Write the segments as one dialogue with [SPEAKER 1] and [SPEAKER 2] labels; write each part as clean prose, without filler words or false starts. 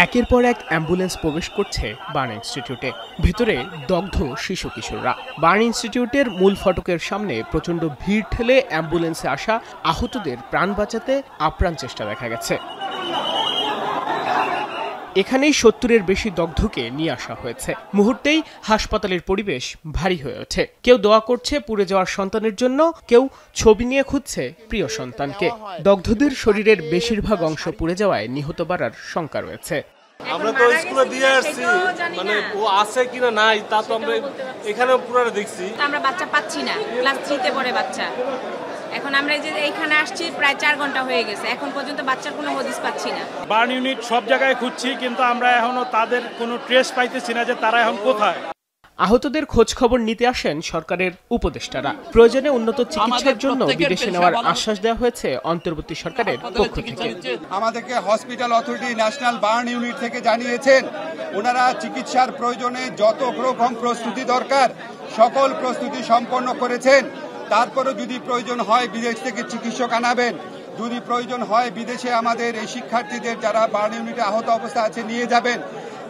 [SPEAKER 1] একের পর এক অ্যাম্বুলেন্স প্রবেশ করছে বার্ন ইনস্টিটিউটে। ভেতরে দগ্ধ শিশু কিশোররা। বার্ন ইনস্টিটিউটের মূল ফটকের সামনে প্রচণ্ড ভিড় ঠেলে অ্যাম্বুলেন্সে আসা আহতদের প্রাণ বাঁচাতে আপ্রাণ চেষ্টা দেখা গেছে। এখানেই ৭০-এর বেশি দগ্ধকে নিয়ে আসা হয়েছে। মুহূর্তেই হাসপাতালের পরিবেশ ভারী হয়ে ওঠে। কেউ দোয়া করছে পুড়ে যাওয়ার সন্তানের জন্য, কেউ ছবি নিয়ে খুঁজছে প্রিয় সন্তানকে। দগ্ধদের শরীরের বেশিরভাগ অংশ পুড়ে যাওয়ায় নিহত বাড়ার শঙ্কা রয়েছে।
[SPEAKER 2] আমরা তো স্কুলে দিয়ে আসছি, মানে ও আছে কিনা নাই তা তো আমরা এখানে পুরো দেখছি।
[SPEAKER 3] আমরা বাচ্চা পাচ্ছি না, ক্লাস 3-তে পড়ে বাচ্চা। এখন আমরা যে এইখানে আসছি প্রায় 4 ঘন্টা হয়ে গেছে, এখন পর্যন্ত বাচ্চার কোনো হদিস পাচ্ছি না।
[SPEAKER 4] বার্ন ইউনিট সব জায়গায় খুঁজছি, কিন্তু আমরা এখনো তাদের কোনো ট্রেস পাইতেছি না যে তারা এখন কোথায়।
[SPEAKER 1] আহতদের খোঁজ খবর নিতে আসেন সরকারের উপদেষ্টারা। প্রয়োজনে উন্নত চিকিৎসার জন্য বিদেশে নেওয়ার আশ্বাস দেওয়া হয়েছে অন্তর্বর্তী সরকারের পক্ষ থেকে।
[SPEAKER 5] আমাদেরকে hospital authority national burn unit থেকে জানিয়েছেন ওনারা চিকিৎসার প্রয়োজনে যত রকম প্রস্তুতি দরকার সকল প্রস্তুতি সম্পন্ন করেছেন। তারপরে যদি প্রয়োজন হয় বিদেশ থেকে চিকিৎসক আনাবেন, যদি প্রয়োজন হয় বিদেশে আমাদের এই শিক্ষার্থীদের যারা বার্ন ইউনিটে আহত অবস্থা আছে নিয়ে যাবেন।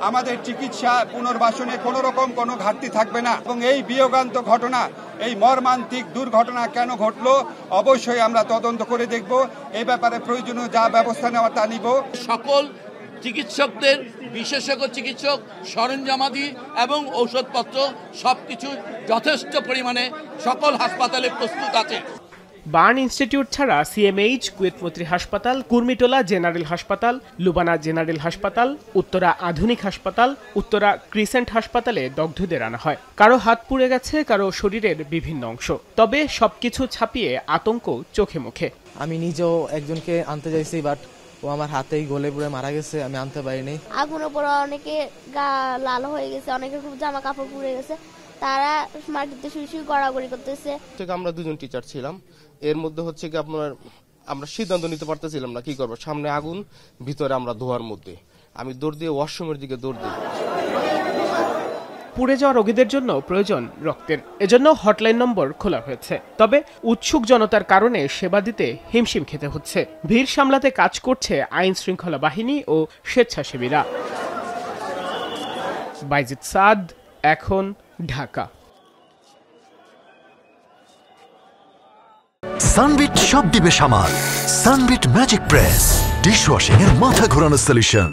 [SPEAKER 5] আমাদের চিকিৎসা পুনর্বাসনে কোনো রকম কোনো ঘাটতি থাকবে না। এবং এই বিয়োগান্ত ঘটনা, এই মর্মান্তিক দুর্ঘটনা কেন ঘটলো অবশ্যই আমরা তদন্ত করে দেখব। এই ব্যাপারে প্রয়োজনীয় যা ব্যবস্থা নেওয়া তা নিব।
[SPEAKER 6] সকল চিকিৎসকদের, বিশেষজ্ঞ চিকিৎসক, সরঞ্জামাদি এবং ঔষধপত্র সবকিছু যথেষ্ট পরিমাণে সকল হাসপাতালে প্রস্তুত আছে।
[SPEAKER 1] বার্ন ইনস্টিটিউট ছাড়া সিএমএইচ, কুয়েত মৈত্রী হাসপাতাল, কুর্মিটোলা জেনারেল হাসপাতাল, লুবানা জেনারেল হাসপাতাল, উত্তরা আধুনিক হাসপাতাল, উত্তরা ক্রিসেন্ট হাসপাতালে দগ্ধদের আনা হয়। কারো হাত পুড়ে গেছে, কারো শরীরের বিভিন্ন অংশ। তবে সবকিছু ছাপিয়ে আতঙ্ক চোখে মুখে।
[SPEAKER 7] আমি নিজেও একজনকে আনতে চাইছি, বাট ও আমার হাতেই গলে পুড়ে মারা গেছে, আমি আনতে পারিনি।
[SPEAKER 8] আগুনের পরে অনেকে গা লাল হয়ে গেছে, অনেকের খুব জামা কাপড় পুড়ে গেছে, তারা মাটিতে শুয়ে শুয়ে গড়াগড়ি করতেছে।
[SPEAKER 9] আমরা দুজন টিচার ছিলাম, এর মধ্যে হচ্ছে কি আপনার আমরা সিদ্ধান্ত নিতে পারতেছিলাম না কি করব। সামনে আগুন, ভিতরে আমরা ধোয়ার মধ্যে। আমি দৌড় দিয়ে ওয়াশরুমের দিকে দৌড় দিই।
[SPEAKER 1] পুড়ে যাওয়া রোগীদের জন্য প্রয়োজন রক্তের, এজন্য হটলাইন নম্বর খোলা হয়েছে। তবে উৎসুক জনতার কারণে সেবা দিতে হিমশিম খেতে হচ্ছে। ভিড় সামলাতে কাজ করছে আইন শৃঙ্খলা বাহিনী ও স্বেচ্ছাসেবীরা। বাইজিদ সাদ, এখন, ঢাকা।
[SPEAKER 10] সানবিট সব দিবে সামাল। সানবিট ম্যাজিক প্রেস ডিশওয়াশিং এর মাথা ঘোরানো সলিউশন।